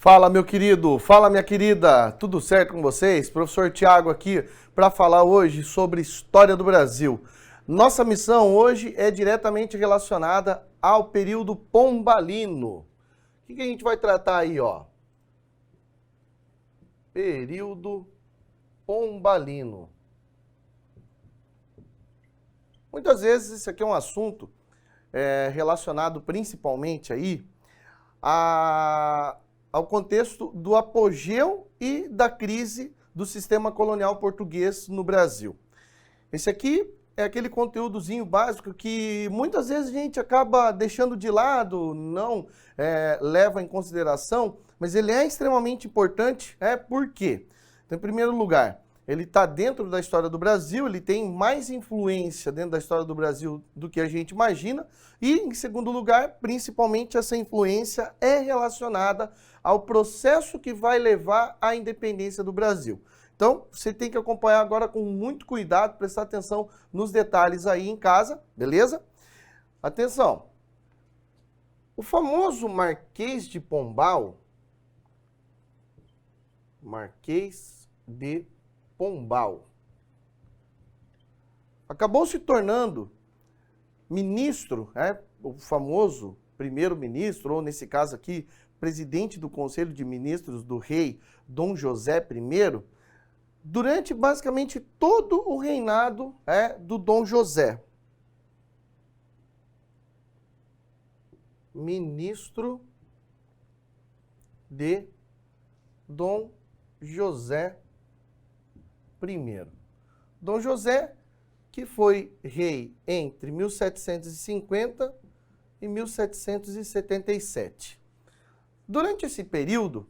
Fala, meu querido, fala, minha querida, tudo certo com vocês? Professor Tiago aqui para falar hoje sobre história do Brasil. Nossa missão hoje é diretamente relacionada ao período pombalino. O que a gente vai tratar aí, ó? Período pombalino. Muitas vezes isso aqui é um assunto relacionado principalmente aí ao contexto do apogeu e da crise do sistema colonial português no Brasil. Esse aqui é aquele conteúdozinho básico que muitas vezes a gente acaba deixando de lado, não leva em consideração, mas ele é extremamente importante. Por quê? Então, em primeiro lugar, ele está dentro da história do Brasil, ele tem mais influência dentro da história do Brasil do que a gente imagina. E, em segundo lugar, principalmente essa influência é relacionada ao processo que vai levar à independência do Brasil. Então, você tem que acompanhar agora com muito cuidado, prestar atenção nos detalhes aí em casa, beleza? Atenção! O famoso Marquês de Pombal, Marquês de Pombal, acabou se tornando ministro, o famoso primeiro-ministro, ou nesse caso aqui, presidente do Conselho de Ministros do rei Dom José I, durante basicamente todo o reinado do Dom José. Ministro de Dom José I. Dom José, que foi rei entre 1750 e 1777. Durante esse período,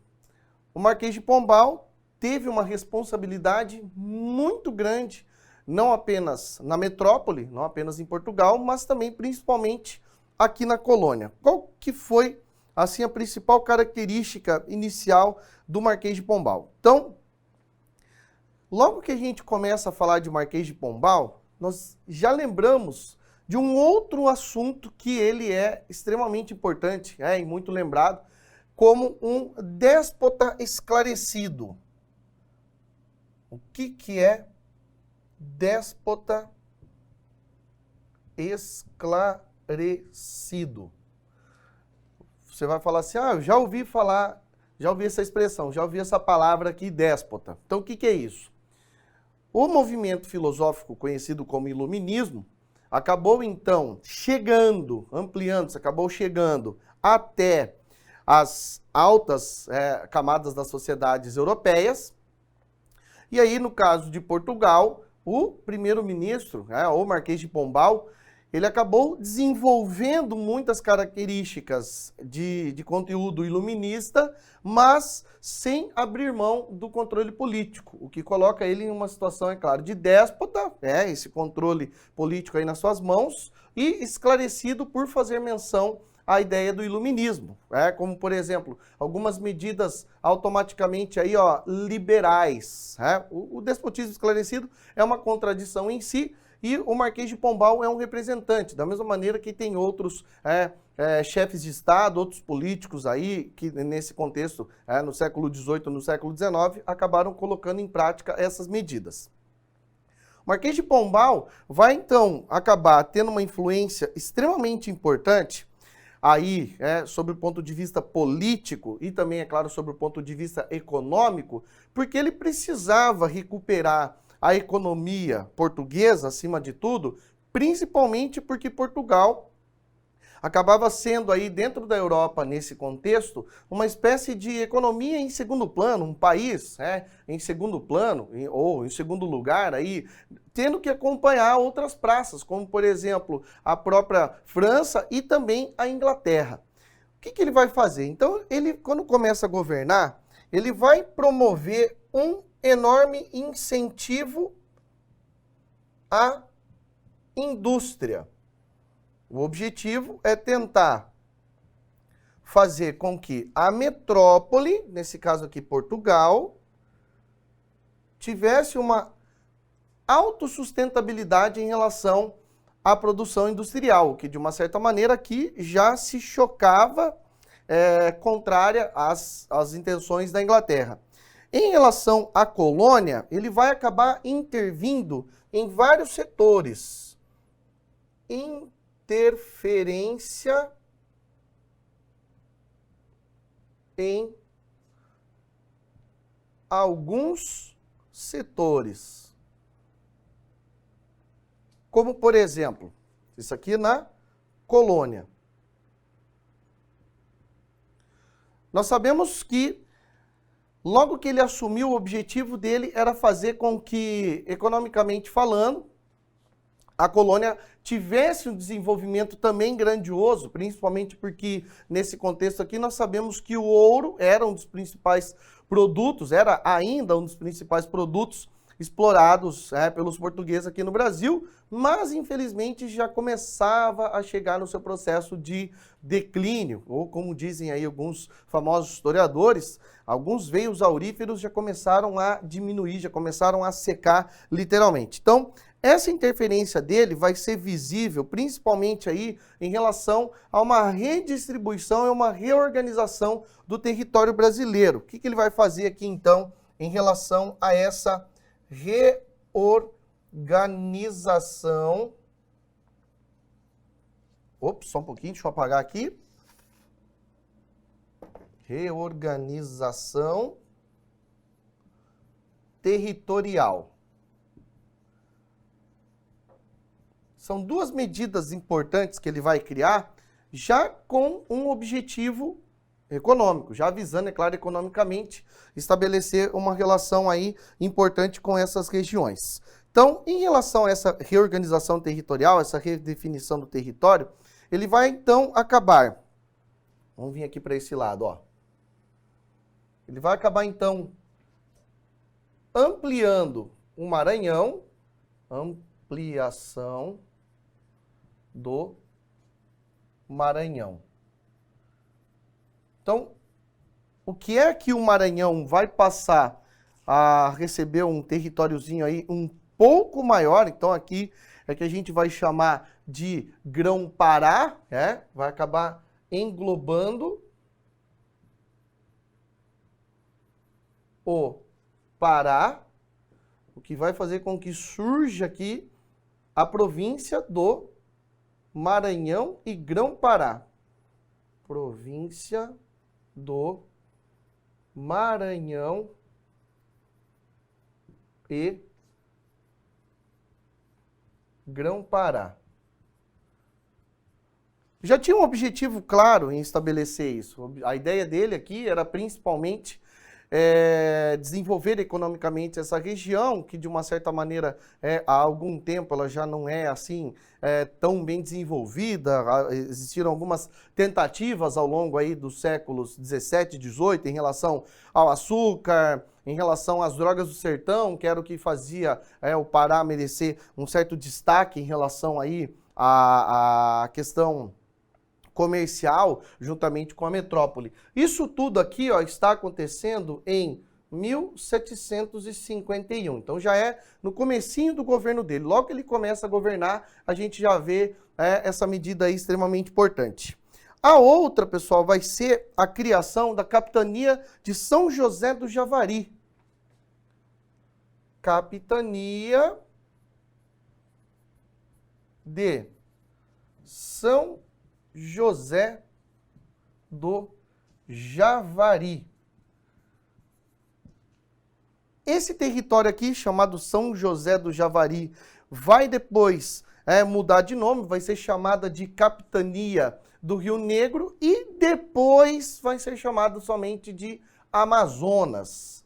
o Marquês de Pombal teve uma responsabilidade muito grande, não apenas na metrópole, não apenas em Portugal, mas também principalmente aqui na colônia. Qual que foi assim a principal característica inicial do Marquês de Pombal? Então, logo que a gente começa a falar de Marquês de Pombal, nós já lembramos de um outro assunto que ele é extremamente importante, e muito lembrado, como um déspota esclarecido. O que é déspota esclarecido? Você vai falar assim, já ouvi essa expressão, já ouvi essa palavra aqui, déspota. Então, o que é isso? O movimento filosófico conhecido como iluminismo acabou, então, acabou chegando até as altas camadas das sociedades europeias. E aí, no caso de Portugal, o primeiro-ministro, o Marquês de Pombal, ele acabou desenvolvendo muitas características de conteúdo iluminista, mas sem abrir mão do controle político, o que coloca ele em uma situação, é claro, de déspota, esse controle político aí nas suas mãos, e esclarecido por fazer menção à ideia do iluminismo, como, por exemplo, algumas medidas automaticamente aí, liberais. O despotismo esclarecido é uma contradição em si, e o Marquês de Pombal é um representante, da mesma maneira que tem outros chefes de Estado, outros políticos aí, que nesse contexto, no século XVIII, no século XIX, acabaram colocando em prática essas medidas. O Marquês de Pombal vai, então, acabar tendo uma influência extremamente importante aí, sobre o ponto de vista político e também, é claro, sobre o ponto de vista econômico, porque ele precisava recuperar a economia portuguesa, acima de tudo, principalmente porque Portugal acabava sendo aí dentro da Europa, nesse contexto, uma espécie de economia em segundo plano, um país em segundo plano, ou em segundo lugar, aí, tendo que acompanhar outras praças, como, por exemplo, a própria França e também a Inglaterra. O que ele vai fazer? Então, ele, quando começa a governar, ele vai promover um enorme incentivo à indústria. O objetivo é tentar fazer com que a metrópole, nesse caso aqui Portugal, tivesse uma autossustentabilidade em relação à produção industrial, que de uma certa maneira aqui já se chocava contrária às intenções da Inglaterra. Em relação à colônia, ele vai acabar intervindo em vários setores. Interferência em alguns setores. Como, por exemplo, isso aqui na colônia. Nós sabemos que, logo que ele assumiu, o objetivo dele era fazer com que, economicamente falando, a colônia tivesse um desenvolvimento também grandioso, principalmente porque, nesse contexto aqui, nós sabemos que o ouro era um dos principais produtos, era ainda um dos principais produtos explorados pelos portugueses aqui no Brasil, mas infelizmente já começava a chegar no seu processo de declínio, ou como dizem aí alguns famosos historiadores, alguns veios auríferos já começaram a diminuir, já começaram a secar literalmente. Então, essa interferência dele vai ser visível principalmente aí em relação a uma redistribuição e uma reorganização do território brasileiro. O que ele vai fazer aqui então em relação a essa reorganização? Ops, só um pouquinho, deixa eu apagar aqui. Reorganização territorial. São duas medidas importantes que ele vai criar, já com um objetivo econômico, já visando, é claro, economicamente, estabelecer uma relação aí importante com essas regiões. Então, em relação a essa reorganização territorial, essa redefinição do território, ele vai então acabar, vamos vir aqui para esse lado, ó. Ele vai acabar então ampliando o Maranhão, ampliação do Maranhão. Então, o que é que o Maranhão vai passar a receber um territóriozinho aí um pouco maior? Então, aqui é que a gente vai chamar de Grão-Pará, vai acabar englobando o Pará, o que vai fazer com que surja aqui a província do Maranhão e Grão-Pará. Província do Maranhão e Grão-Pará. Já tinha um objetivo claro em estabelecer isso. A ideia dele aqui era principalmente desenvolver economicamente essa região, que de uma certa maneira há algum tempo ela já não é assim tão bem desenvolvida. Existiram algumas tentativas ao longo aí dos séculos 17 e 18 em relação ao açúcar, em relação às drogas do sertão, que era o que fazia o Pará merecer um certo destaque em relação aí à questão comercial, juntamente com a metrópole. Isso tudo aqui está acontecendo em 1751. Então já é no comecinho do governo dele. Logo que ele começa a governar, a gente já vê essa medida aí extremamente importante. A outra, pessoal, vai ser a criação da capitania de São José do Javari. Capitania de São José do Javari. Esse território aqui, chamado São José do Javari, vai depois mudar de nome, vai ser chamada de Capitania do Rio Negro e depois vai ser chamado somente de Amazonas.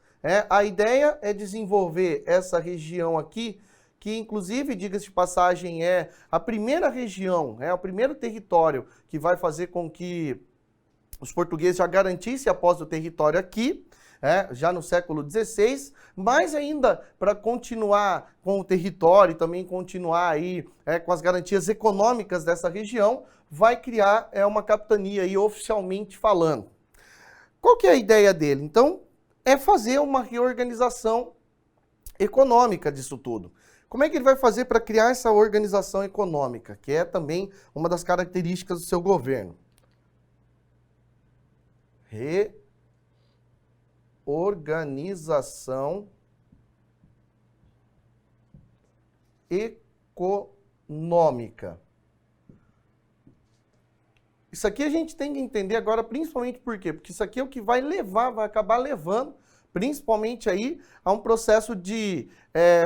A ideia é desenvolver essa região aqui, que inclusive, diga-se de passagem, é a primeira região, o primeiro território que vai fazer com que os portugueses já garantissem a posse do território aqui, já no século XVI, mas ainda para continuar com o território e também continuar aí com as garantias econômicas dessa região, vai criar uma capitania aí oficialmente falando. Qual que é a ideia dele? Então, é fazer uma reorganização econômica disso tudo. Como é que ele vai fazer para criar essa organização econômica, que é também uma das características do seu governo? Reorganização econômica. Isso aqui a gente tem que entender agora, principalmente por quê? Porque isso aqui é o que vai acabar levando, principalmente aí, a um processo de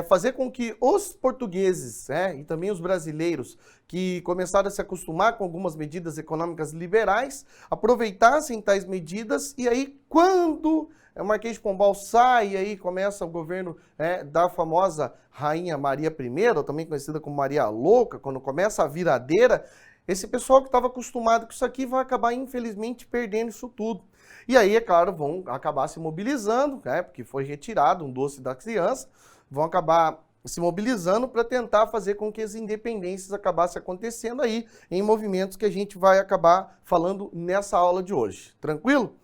fazer com que os portugueses, e também os brasileiros, que começaram a se acostumar com algumas medidas econômicas liberais, aproveitassem tais medidas, e aí quando o Marquês de Pombal sai, e aí começa o governo da famosa Rainha Maria I, também conhecida como Maria Louca, quando começa a viradeira, esse pessoal que estava acostumado com isso aqui vai acabar, infelizmente, perdendo isso tudo. E aí, é claro, vão acabar se mobilizando, porque foi retirado um doce da criança, vão acabar se mobilizando para tentar fazer com que as independências acabassem acontecendo aí em movimentos que a gente vai acabar falando nessa aula de hoje. Tranquilo?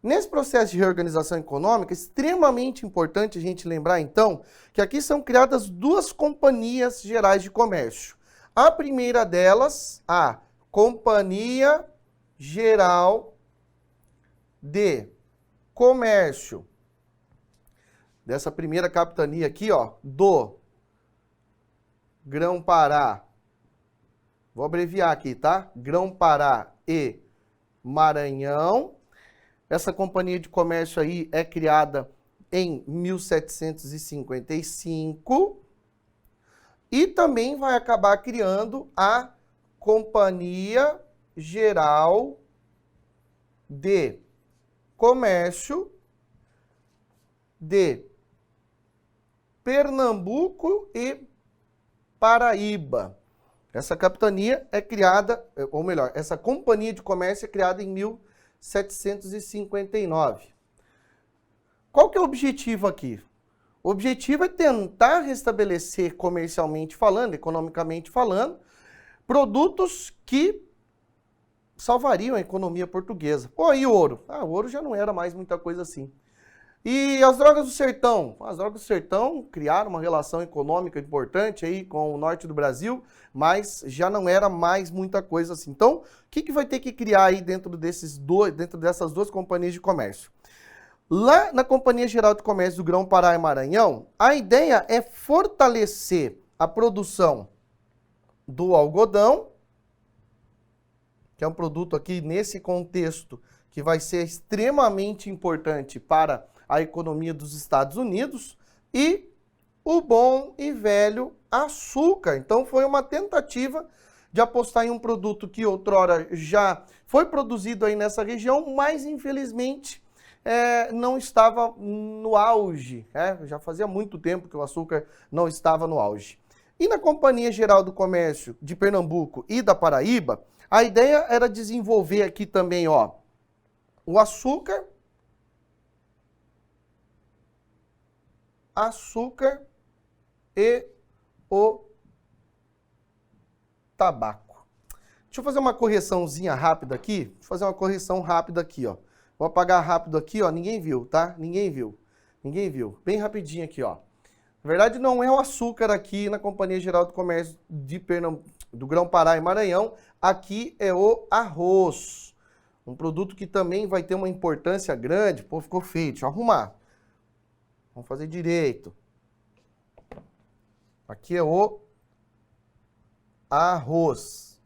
Nesse processo de reorganização econômica, é extremamente importante a gente lembrar, então, que aqui são criadas duas companhias gerais de comércio. A primeira delas, a Companhia Geral de Comércio. Dessa primeira capitania aqui, ó, do Grão-Pará. Vou abreviar aqui, tá? Grão-Pará e Maranhão. Essa companhia de comércio aí é criada em 1755. E também vai acabar criando a Companhia Geral de Comércio de Pernambuco e Paraíba. Essa capitania é criada, ou melhor, essa companhia de comércio é criada em 1759. Qual que é o objetivo aqui? O objetivo é tentar restabelecer comercialmente falando, economicamente falando, produtos que salvariam a economia portuguesa. Pô, e o ouro? O ouro já não era mais muita coisa assim. E as drogas do sertão? As drogas do sertão criaram uma relação econômica importante aí com o norte do Brasil, mas já não era mais muita coisa assim. Então, o que vai ter que criar aí dentro dessas duas companhias de comércio? Lá na Companhia Geral de Comércio do Grão-Pará e Maranhão, a ideia é fortalecer a produção do algodão, que é um produto aqui nesse contexto que vai ser extremamente importante para a economia dos Estados Unidos, e o bom e velho açúcar. Então foi uma tentativa de apostar em um produto que outrora já foi produzido aí nessa região, mas infelizmente não estava no auge, já fazia muito tempo que o açúcar não estava no auge. E na Companhia Geral do Comércio de Pernambuco e da Paraíba, a ideia era desenvolver aqui também, ó, o açúcar e o tabaco. Deixa eu fazer uma correçãozinha rápida aqui, ó. Vou apagar rápido aqui, ó, ninguém viu, tá? Ninguém viu. Bem rapidinho aqui, ó. Na verdade, não é o açúcar aqui na Companhia Geral do Comércio do Grão-Pará e Maranhão, aqui é o arroz. Um produto que também vai ter uma importância grande. Pô, ficou feio, deixa eu arrumar. Vamos fazer direito. Aqui é o arroz.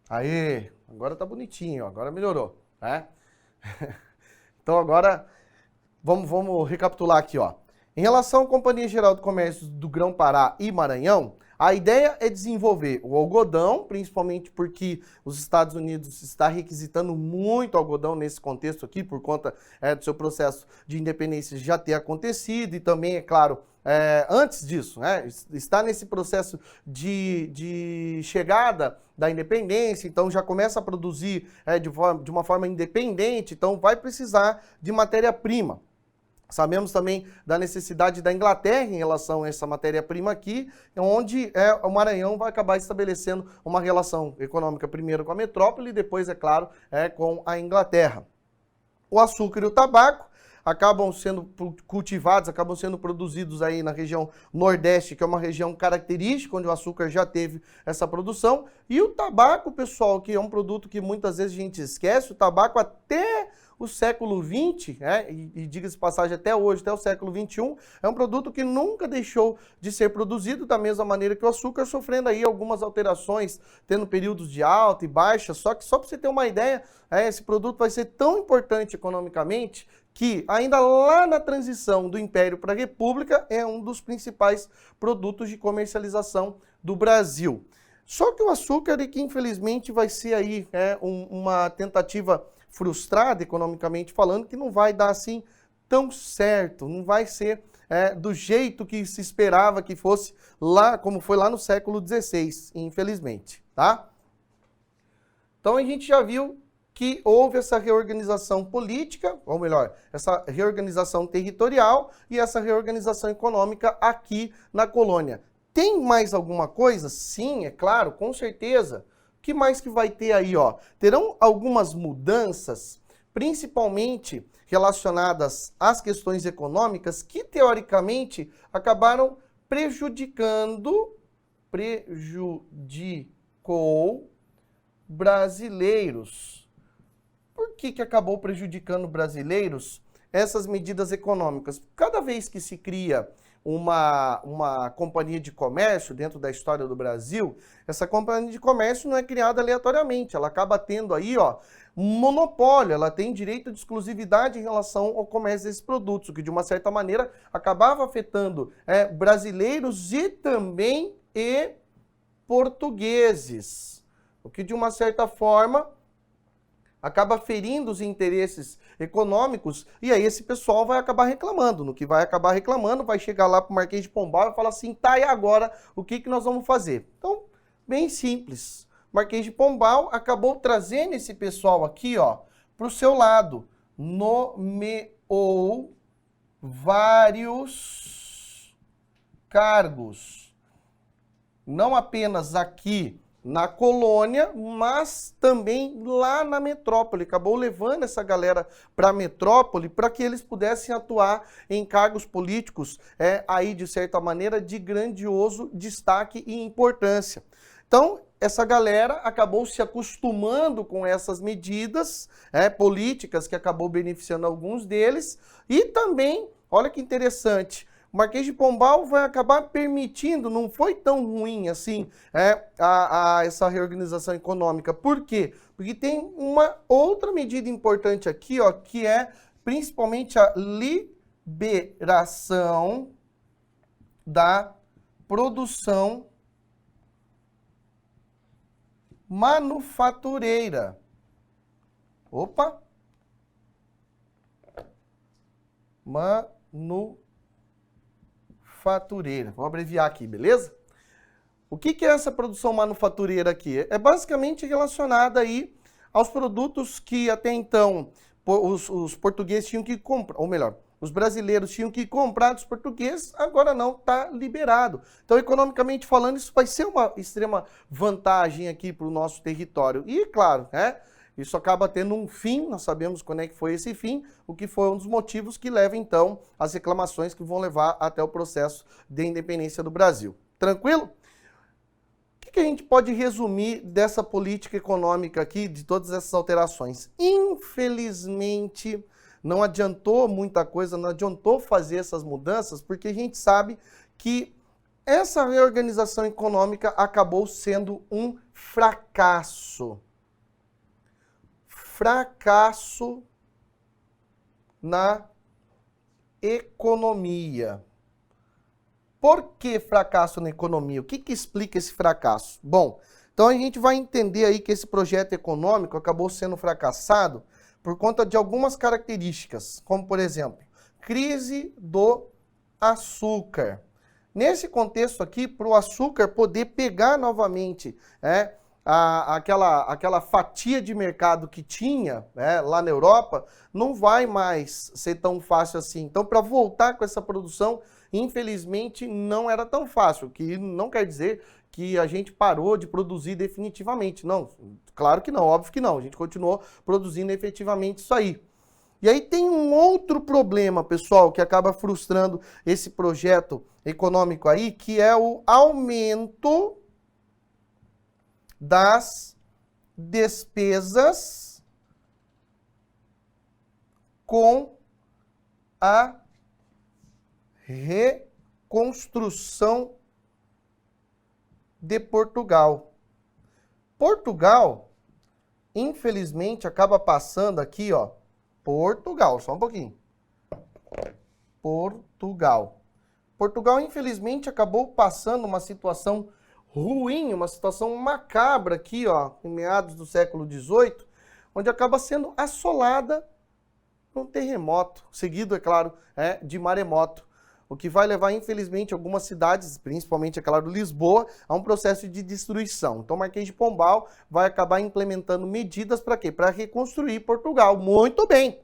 Aê, agora tá bonitinho, ó, agora melhorou, né? Então agora, vamos recapitular aqui, ó. Em relação à Companhia Geral do Comércio do Grão-Pará e Maranhão, a ideia é desenvolver o algodão, principalmente porque os Estados Unidos está requisitando muito algodão nesse contexto aqui, por conta do seu processo de independência já ter acontecido, e também, é claro, antes disso, está nesse processo de chegada da independência, então já começa a produzir de uma forma independente, então vai precisar de matéria-prima. Sabemos também da necessidade da Inglaterra em relação a essa matéria-prima aqui, onde o Maranhão vai acabar estabelecendo uma relação econômica primeiro com a metrópole e depois, é claro, com a Inglaterra. O açúcar e o tabaco, acabam sendo cultivados, acabam sendo produzidos aí na região Nordeste, que é uma região característica, onde o açúcar já teve essa produção. E o tabaco, pessoal, que é um produto que muitas vezes a gente esquece, o tabaco até o século XX, e diga-se de passagem até hoje, até o século XXI, é um produto que nunca deixou de ser produzido da mesma maneira que o açúcar, sofrendo aí algumas alterações, tendo períodos de alta e baixa, só que só para você ter uma ideia, esse produto vai ser tão importante economicamente que ainda lá na transição do Império para a República é um dos principais produtos de comercialização do Brasil. Só que o açúcar, que infelizmente vai ser aí uma tentativa frustrada economicamente falando, que não vai dar assim tão certo, não vai ser do jeito que se esperava que fosse lá, como foi lá no século XVI, infelizmente, tá? Então a gente já viu que houve essa reorganização política, ou melhor, essa reorganização territorial e essa reorganização econômica aqui na colônia. Tem mais alguma coisa? Sim, é claro, com certeza. O que mais que vai ter aí, ó? Terão algumas mudanças, principalmente relacionadas às questões econômicas, que teoricamente acabaram prejudicou brasileiros. Por que acabou prejudicando brasileiros essas medidas econômicas? Cada vez que se cria uma companhia de comércio dentro da história do Brasil, essa companhia de comércio não é criada aleatoriamente, ela acaba tendo aí, ó, um monopólio, ela tem direito de exclusividade em relação ao comércio desses produtos, o que de uma certa maneira acabava afetando brasileiros e também portugueses, o que de uma certa forma acaba ferindo os interesses econômicos, e aí esse pessoal vai acabar reclamando. No que vai acabar reclamando, vai chegar lá para o Marquês de Pombal e falar assim, tá, e agora o que nós vamos fazer? Então, bem simples. O Marquês de Pombal acabou trazendo esse pessoal aqui, ó, para o seu lado. Nomeou vários cargos. Não apenas aqui na colônia, mas também lá na metrópole. Acabou levando essa galera para a metrópole para que eles pudessem atuar em cargos políticos aí, de certa maneira, de grandioso destaque e importância. Então, essa galera acabou se acostumando com essas medidas políticas que acabou beneficiando alguns deles e também, olha que interessante, o Marquês de Pombal vai acabar permitindo, não foi tão ruim assim, essa reorganização econômica. Por quê? Porque tem uma outra medida importante aqui, ó, que é principalmente a liberação da produção manufatureira. Opa! Manufatureira. Vou abreviar aqui, beleza? O que é essa produção manufatureira aqui? É basicamente relacionada aí aos produtos que até então os portugueses tinham que comprar, ou melhor, os brasileiros tinham que comprar dos portugueses, agora não, está liberado. Então, economicamente falando, isso vai ser uma extrema vantagem aqui para o nosso território. E, claro, isso acaba tendo um fim, nós sabemos quando é que foi esse fim, o que foi um dos motivos que leva, então, às reclamações que vão levar até o processo de independência do Brasil. Tranquilo? O que a gente pode resumir dessa política econômica aqui, de todas essas alterações? Infelizmente, não adiantou muita coisa, não adiantou fazer essas mudanças, porque a gente sabe que essa reorganização econômica acabou sendo um fracasso. Fracasso na economia. Por que fracasso na economia? O que explica esse fracasso? Bom, então a gente vai entender aí que esse projeto econômico acabou sendo fracassado por conta de algumas características, como por exemplo, crise do açúcar. Nesse contexto aqui, para o açúcar poder pegar novamente aquela fatia de mercado que tinha lá na Europa, não vai mais ser tão fácil assim. Então, para voltar com essa produção, infelizmente, não era tão fácil, o que não quer dizer que a gente parou de produzir definitivamente. Não, claro que não, óbvio que não. A gente continuou produzindo efetivamente isso aí. E aí tem um outro problema, pessoal, que acaba frustrando esse projeto econômico aí, que é o aumento das despesas com a reconstrução de Portugal. Portugal, infelizmente, acaba passando aqui, ó, Portugal, só um pouquinho. Portugal. Portugal, infelizmente, acabou passando uma situação ruim, uma situação macabra aqui, ó, em meados do século XVIII, onde acaba sendo assolada por um terremoto, seguido, é claro, de maremoto. O que vai levar, infelizmente, algumas cidades, principalmente, é claro, Lisboa, a um processo de destruição. Então, o Marquês de Pombal vai acabar implementando medidas para quê? Para reconstruir Portugal. Muito bem.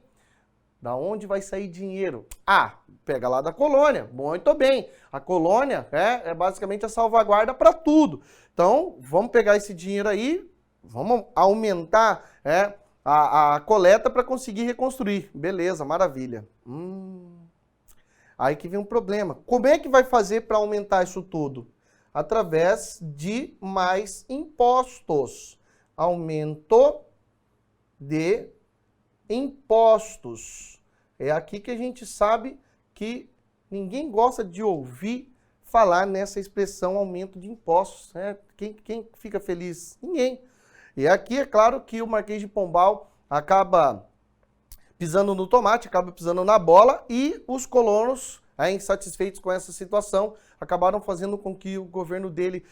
Da onde vai sair dinheiro? Ah, pega lá da colônia. Muito bem. A colônia é basicamente a salvaguarda para tudo. Então, vamos pegar esse dinheiro aí, vamos aumentar a coleta para conseguir reconstruir. Beleza, maravilha. Aí que vem um problema. Como é que vai fazer para aumentar isso tudo? Através de mais impostos. Aumento de impostos. É aqui que a gente sabe que ninguém gosta de ouvir falar nessa expressão aumento de impostos. Quem fica feliz? Ninguém. E aqui é claro que o Marquês de Pombal acaba pisando no tomate, acaba pisando na bola, e os colonos, insatisfeitos com essa situação, acabaram fazendo com que o governo dele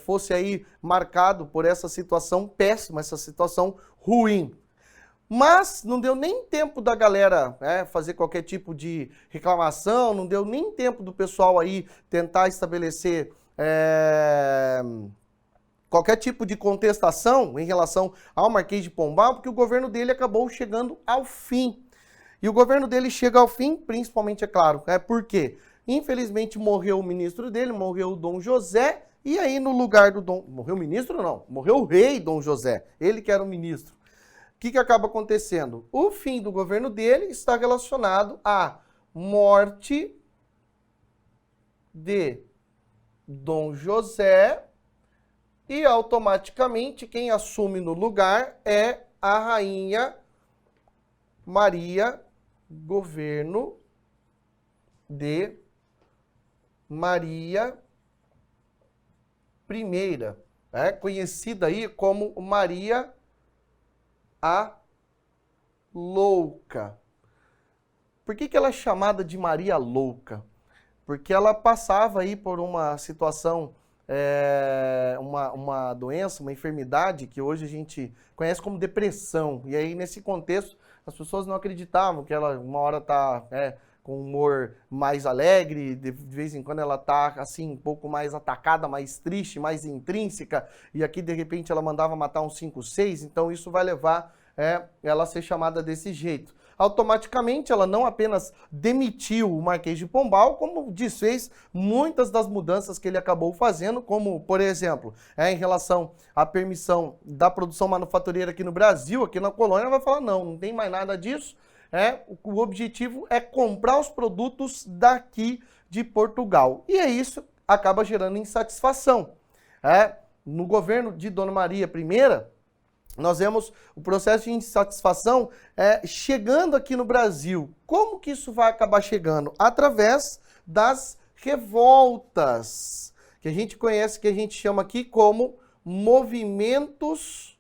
fosse aí marcado por essa situação péssima, essa situação ruim. Mas não deu nem tempo da galera fazer qualquer tipo de reclamação, não deu nem tempo do pessoal aí tentar estabelecer qualquer tipo de contestação em relação ao Marquês de Pombal, porque o governo dele acabou chegando ao fim. E o governo dele chega ao fim, principalmente, é claro, porque infelizmente morreu o ministro dele, morreu o Dom José, e aí no lugar do Dom... Morreu o ministro? Não, morreu o rei Dom José, ele que era o ministro. O que acaba acontecendo? O fim do governo dele está relacionado à morte de Dom José, e automaticamente quem assume no lugar é a rainha Maria, governo de Maria I, conhecida aí como Maria a Louca. Por que ela é chamada de Maria Louca? Porque ela passava aí por uma situação, uma doença, uma enfermidade que hoje a gente conhece como depressão. E aí, nesse contexto, as pessoas não acreditavam que ela uma hora está com um humor mais alegre, de vez em quando ela está assim, um pouco mais atacada, mais triste, mais intrínseca, e aqui de repente ela mandava matar uns 5, 6, então isso vai levar ela a ser chamada desse jeito. Automaticamente ela não apenas demitiu o Marquês de Pombal, como desfez muitas das mudanças que ele acabou fazendo, como, por exemplo, em relação à permissão da produção manufatureira aqui no Brasil, aqui na colônia, ela vai falar, não tem mais nada disso, o objetivo é comprar os produtos daqui de Portugal. E isso acaba gerando insatisfação. No governo de Dona Maria I, nós vemos o processo de insatisfação chegando aqui no Brasil. Como que isso vai acabar chegando? Através das revoltas, que a gente conhece, que a gente chama aqui como movimentos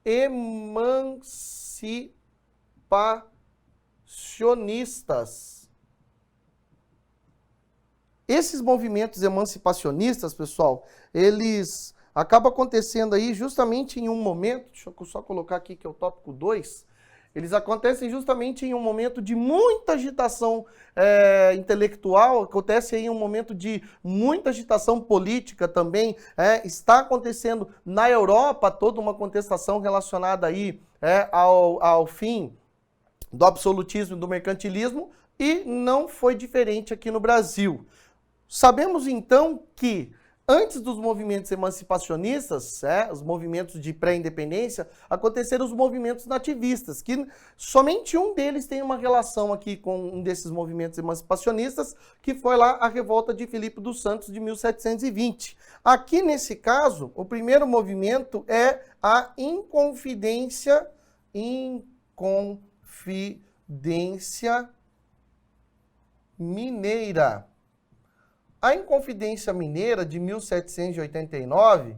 emancipacionistas. Esses movimentos emancipacionistas, pessoal, eles acabam acontecendo aí justamente em um momento, deixa eu só colocar aqui que é o tópico 2, eles acontecem justamente em um momento de muita agitação intelectual, acontece aí um momento de muita agitação política também, está acontecendo na Europa toda uma contestação relacionada aí ao fim do absolutismo e do mercantilismo, e não foi diferente aqui no Brasil. Sabemos então que Antes dos movimentos emancipacionistas, os movimentos de pré-independência, aconteceram os movimentos nativistas, que somente um deles tem uma relação aqui com um desses movimentos emancipacionistas, que foi lá a revolta de Filipe dos Santos de 1720. Aqui, nesse caso, o primeiro movimento é a Inconfidência Mineira. A Inconfidência Mineira, de 1789,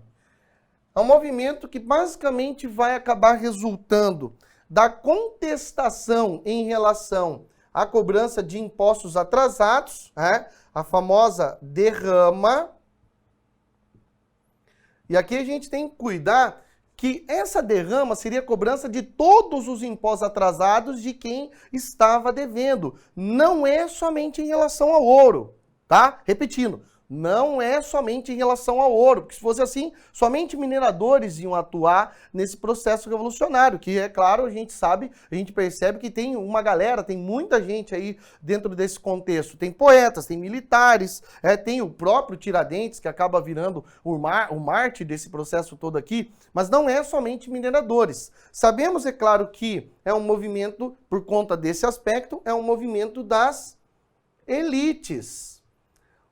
é um movimento que basicamente vai acabar resultando da contestação em relação à cobrança de impostos atrasados, a famosa derrama. E aqui a gente tem que cuidar que essa derrama seria a cobrança de todos os impostos atrasados de quem estava devendo. Não é somente em relação ao ouro. Tá? Repetindo, não é somente em relação ao ouro, porque se fosse assim, somente mineradores iam atuar nesse processo revolucionário, que é claro, a gente percebe que tem uma galera, tem muita gente aí dentro desse contexto, tem poetas, tem militares, tem o próprio Tiradentes, que acaba virando o mártir desse processo todo aqui, mas não é somente mineradores. Sabemos, é claro, que é um movimento, por conta desse aspecto, é um movimento das elites.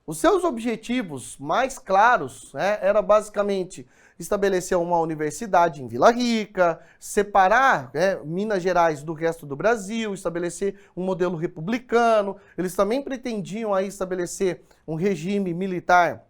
Os seus objetivos mais claros era basicamente estabelecer uma universidade em Vila Rica, separar Minas Gerais do resto do Brasil, estabelecer um modelo republicano. Eles também pretendiam aí estabelecer um regime militar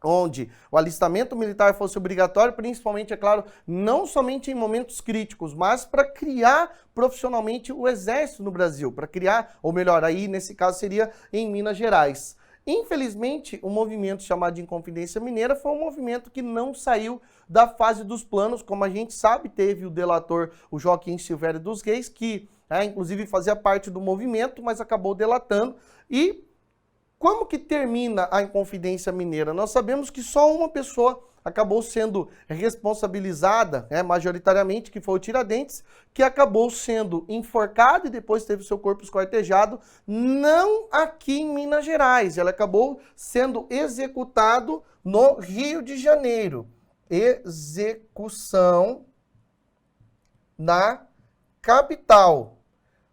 onde o alistamento militar fosse obrigatório, principalmente, é claro, não somente em momentos críticos, mas para criar profissionalmente o exército no Brasil, para criar, ou melhor, aí nesse caso seria em Minas Gerais. Infelizmente, o movimento chamado de Inconfidência Mineira foi um movimento que não saiu da fase dos planos. Como a gente sabe, teve o delator, o Joaquim Silvério dos Reis, que inclusive fazia parte do movimento, mas acabou delatando. E como que termina a Inconfidência Mineira? Nós sabemos que só uma pessoa acabou sendo responsabilizada, majoritariamente, que foi o Tiradentes, que acabou sendo enforcado e depois teve seu corpo esquartejado, não aqui em Minas Gerais. Ele acabou sendo executado no Rio de Janeiro. Execução na capital.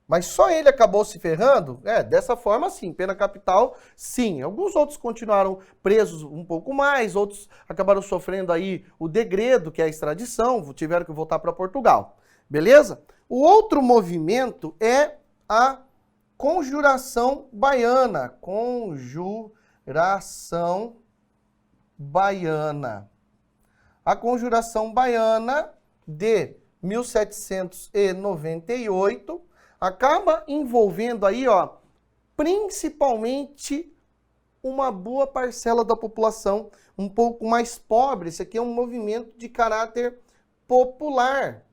Mas só ele acabou se ferrando? Dessa forma sim, pena capital, sim. Alguns outros continuaram presos um pouco mais, outros acabaram sofrendo aí o degredo, que é a extradição, tiveram que voltar para Portugal. Beleza? O outro movimento é a Conjuração Baiana. Conjuração Baiana. A Conjuração Baiana de 1798 acaba envolvendo aí, principalmente uma boa parcela da população um pouco mais pobre. Esse aqui é um movimento de caráter popular,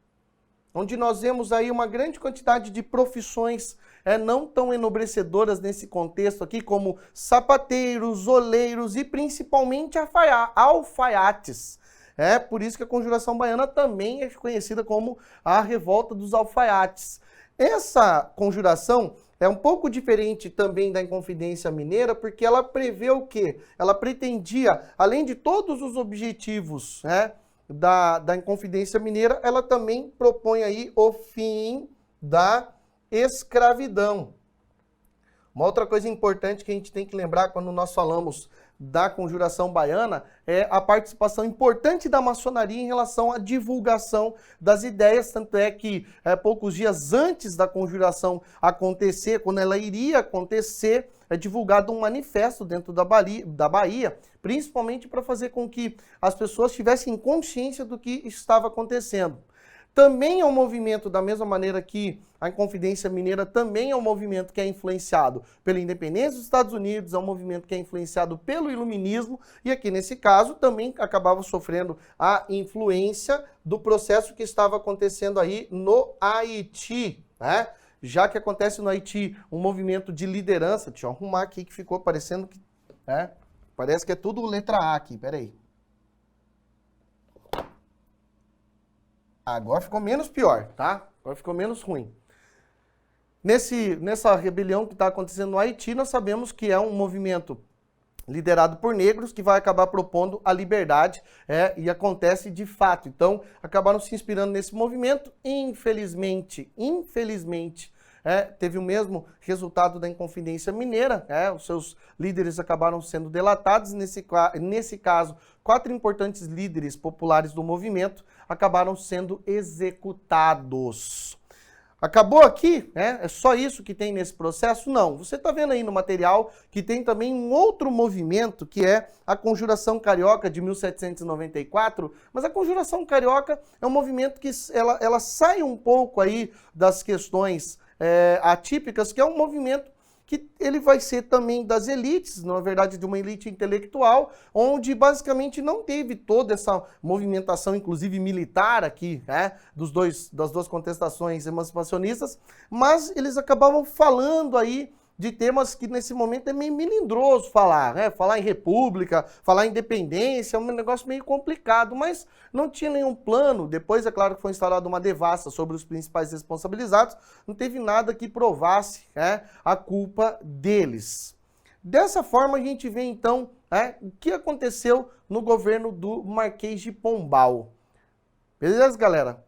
onde nós vemos aí uma grande quantidade de profissões não tão enobrecedoras nesse contexto aqui, como sapateiros, oleiros e principalmente alfaiates. Por isso que a Conjuração Baiana também é conhecida como a Revolta dos Alfaiates. Essa conjuração é um pouco diferente também da Inconfidência Mineira, porque ela prevê o quê? Ela pretendia, além de todos os objetivos da Inconfidência Mineira, ela também propõe aí o fim da escravidão. Uma outra coisa importante que a gente tem que lembrar quando nós falamos da Conjuração Baiana é a participação importante da maçonaria em relação à divulgação das ideias, tanto é que poucos dias antes da conjuração acontecer, quando ela iria acontecer, é divulgado um manifesto dentro da Bahia, principalmente para fazer com que as pessoas tivessem consciência do que estava acontecendo. Também é um movimento, da mesma maneira que a Inconfidência Mineira também é um movimento que é influenciado pela independência dos Estados Unidos, é um movimento que é influenciado pelo iluminismo, e aqui nesse caso também acabava sofrendo a influência do processo que estava acontecendo aí no Haiti, Já que acontece no Haiti um movimento de liderança, deixa eu arrumar aqui que ficou parecendo que... parece que é tudo letra A aqui, peraí. Agora ficou menos pior, tá? Agora ficou menos ruim. Nessa rebelião que está acontecendo no Haiti, nós sabemos que é um movimento liderado por negros, que vai acabar propondo a liberdade, e acontece de fato. Então, acabaram se inspirando nesse movimento. Infelizmente, teve o mesmo resultado da Inconfidência Mineira, os seus líderes acabaram sendo delatados. Nesse caso, 4 importantes líderes populares do movimento acabaram sendo executados. Acabou aqui? É só isso que tem nesse processo? Não. Você está vendo aí no material que tem também um outro movimento, que é a Conjuração Carioca de 1794, mas a Conjuração Carioca é um movimento que ela sai um pouco aí das questões atípicas, que é um movimento que ele vai ser também das elites, na verdade de uma elite intelectual, onde basicamente não teve toda essa movimentação, inclusive militar aqui, das duas contestações emancipacionistas, mas eles acabavam falando aí de temas que nesse momento é meio melindroso falar, falar em república, falar em independência, é um negócio meio complicado, mas não tinha nenhum plano. Depois, é claro que foi instalada uma devassa sobre os principais responsabilizados, não teve nada que provasse a culpa deles. Dessa forma, a gente vê então o que aconteceu no governo do Marquês de Pombal. Beleza, galera?